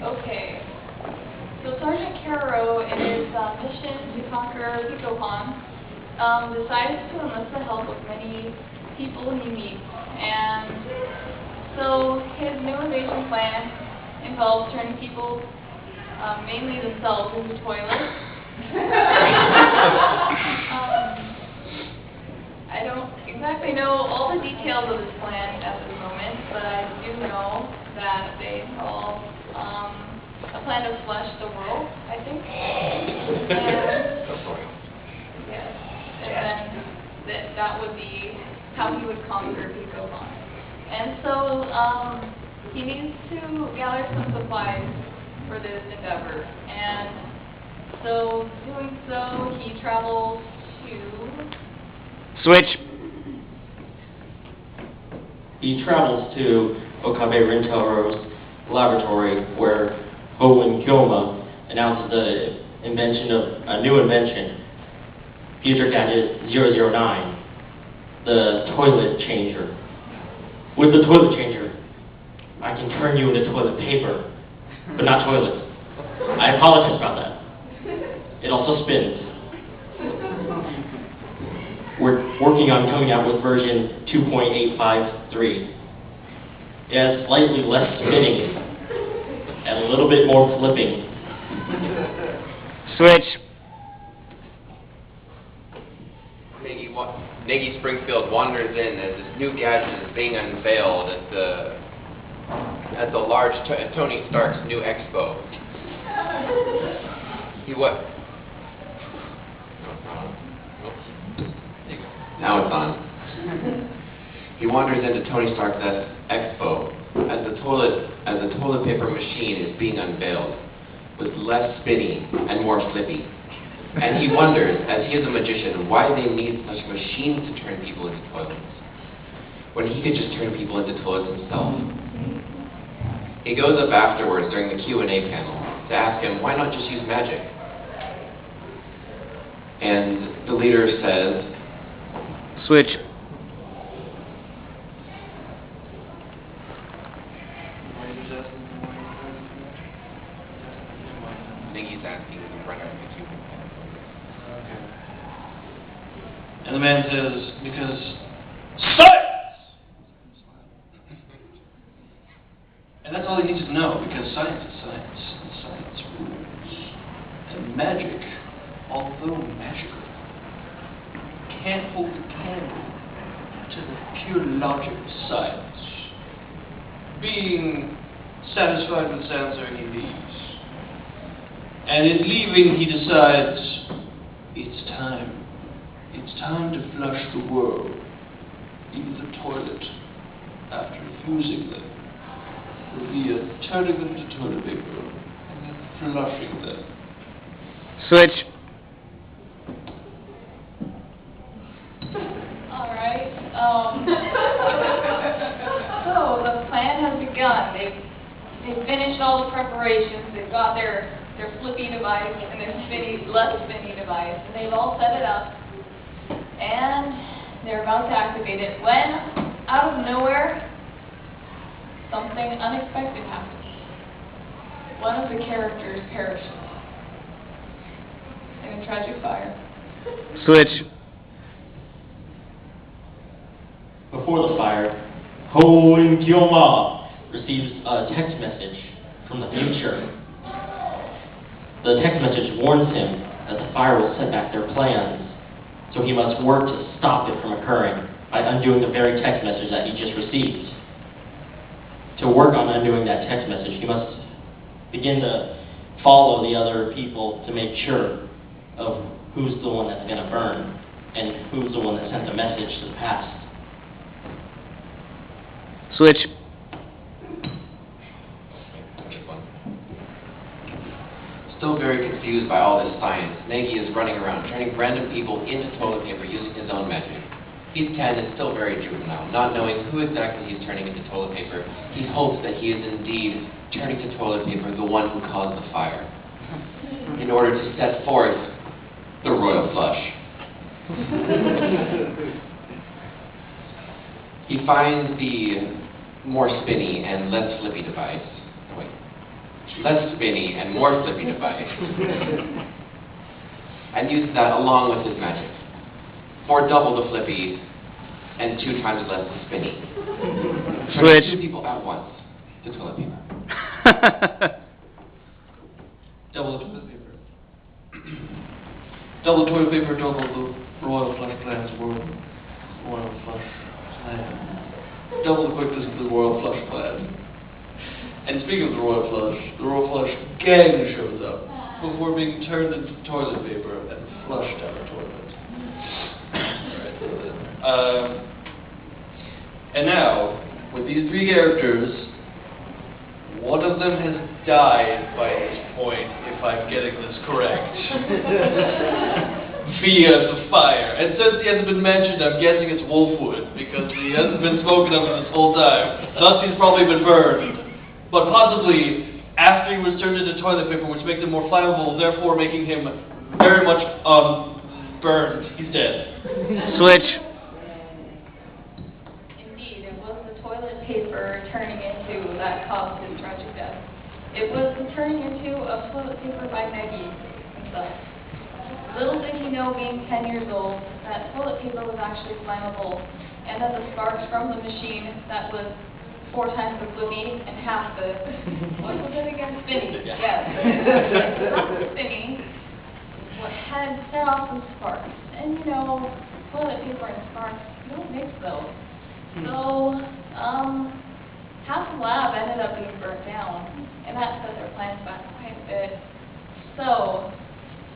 Okay. So Sergeant Caro, in his mission to conquer Sakura Con, decides to enlist the help of many people he meets. And so his new invasion plan involves turning people, mainly themselves, into toilets. I don't exactly know all the details of this plan at this moment, but I do know that they involve a plan to flush the world, I think. And, yes, and then that would be how he would conquer Picobon. And so he needs to gather some supplies for this endeavor. And so doing so, he travels to... Switch. He travels to Okabe Rintaro's laboratory where Owen Kyoma announces the invention of a new invention, Future Gadget 009, the toilet changer. With the toilet changer, I can turn you into toilet paper, but not toilets. I apologize about that. It also spins. We're working on coming out with version 2.853. It has slightly less spinning and a little bit more flipping. Switch. Negi Springfield wanders in as this new gadget is being unveiled at the large Tony Stark's new expo. Now it's on. He wanders into Tony Stark's expo as the toilet paper machine is being unveiled, with less spinny and more flippy. And he wonders, as he is a magician, why they need such machines to turn people into toilets, when he could just turn people into toilets himself. He goes up afterwards during the Q&A panel to ask him, why not just use magic? And the leader says, Switch. Negi's asking the front of the Q&A. And the man says, because science! And that's all he needs to know, because science is science, and science rules. And magic, although magical, can't hold a candle to the pure logic of science. Being satisfied with his answer, he leaves. And in leaving, he decides, it's time. It's time to flush the world, even the toilet, after using them, via turning them to toilet paper and then flushing them. Switch. Alright, so the plan has begun. They've finished all the preparations. They've got their flippy device and their less spinny device, and they've all set it up. And they're about to activate it when, out of nowhere, something unexpected happens. One of the characters perishes in a tragic fire. Switch. Before the fire, Owen Kyoma receives a text message from the future. The text message warns him that the fire will set back their plans, so he must work to stop it from occurring by undoing the very text message that he just received. To work on undoing that text message, he must begin to follow the other people to make sure of who's the one that's going to burn and who's the one that sent the message to the past. Switch. Still very confused by all this science, Negi is running around, turning random people into toilet paper using his own magic. He's 10 and still very juvenile, not knowing who exactly he's turning into toilet paper. He hopes that he is indeed turning to toilet paper the one who caused the fire, in order to set forth the royal flush. He finds the more spinny and less flippy device. Wait. less spinny, and more flippy device. And uses that along with his magic for double the flippy and 2 times less the spinny. Switch. Turning 2 people at once to toilet paper. Double the toilet paper. Double the toilet paper, double the royal flush plan's world. Royal flush plan. Double the quickness of the royal flush plan. And speaking of the royal flush gang shows up before being turned into toilet paper and flushed down the toilet. And now, with these 3 characters, one of them has died by this point, if I'm getting this correct. Via the fire. And since he hasn't been mentioned, I'm guessing it's Wolfwood, because he hasn't been spoken of this whole time. Thus, he's probably been burned. But possibly after he was turned into toilet paper, which makes him more flammable, therefore making him very much burned. He's dead. Switch. Indeed, it was the toilet paper turning into that caused his tragic death. It was the turning into a toilet paper by Maggie himself. Little did he know, being 10 years old, that toilet paper was actually flammable, and that the sparks from the machine that was 4 times the flippy and half the, what was it again? Spinny. Yes. Not the spinny. What had set off some sparks. And you know, toilet paper and sparks, you don't mix those. So, half the lab ended up being burnt down, and that set their plans back quite a bit. So,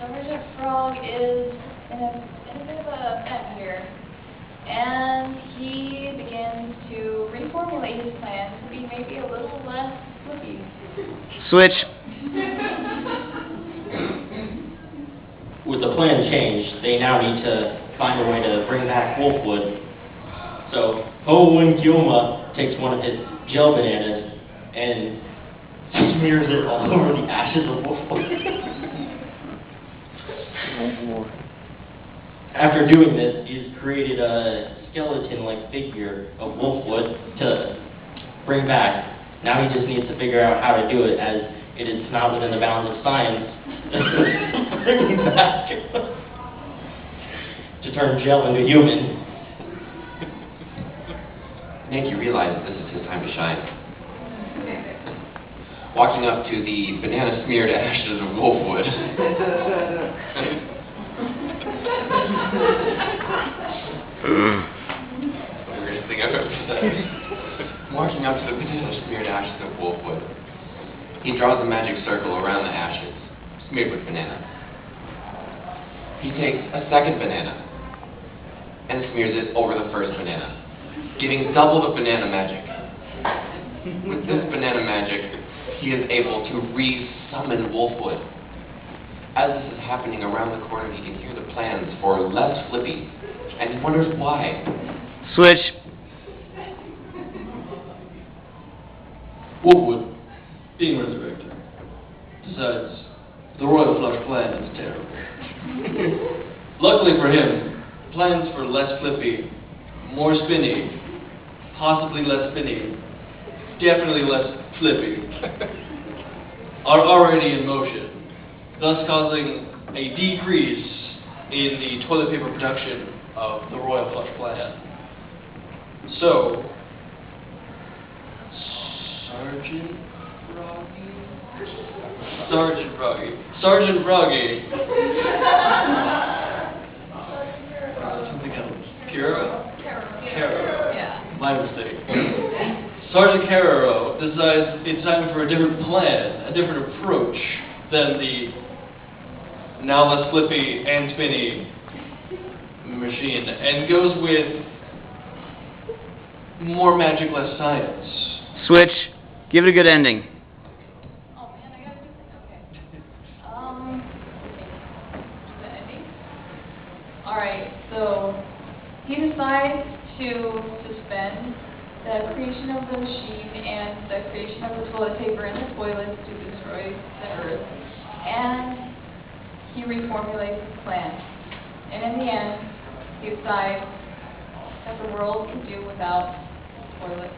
Sgt Frog is in a bit of a bend here, and he begins to reformulate his plan to be maybe a little less flippy. Switch. With the plan changed, they now need to find a way to bring back Wolfwood. So, Ho and Gyoma takes one of his gel bananas and smears it all over the ashes of Wolfwood. After doing this, he's created a skeleton-like figure of Wolfwood to bring back. Now he just needs to figure out how to do it, as it is not within the bounds of science bring him back to turn gel into human. Make you realize that this is his time to shine. Walking up to the banana-smeared ashes of Wolfwood. The weirdest thing I've ever said. Walking up to the banana-smeared ashes of Wolfwood, he draws a magic circle around the ashes, smeared with banana. He takes a second banana and smears it over the first banana, giving double the banana magic. With this banana magic, he is able to re-summon Wolfwood. As this is happening around the corner, he can hear the plans for less flippy, and he wonders why. Switch. Wolfwood, being resurrected, decides the royal flush plan is terrible. Luckily for him, plans for less flippy, more spinny, possibly less spinny, definitely less flippy, are already in motion, thus causing a decrease in the toilet paper production of the royal flush plan. So, Sergeant Froggy. Something else. Kira? Yeah. My mistake. Sergeant Carrero decides it's time for a different plan, a different approach than the now less flippy and spinny machine, and goes with more magic, less science. Switch. Give it a good ending. Oh man, I gotta do this. Okay. The ending. Alright, so he decides to suspend the creation of the machine and the creation of the toilet paper in the toilets to destroy the earth. And he reformulates his plan. And in the end, he decides that the world can do without toilets.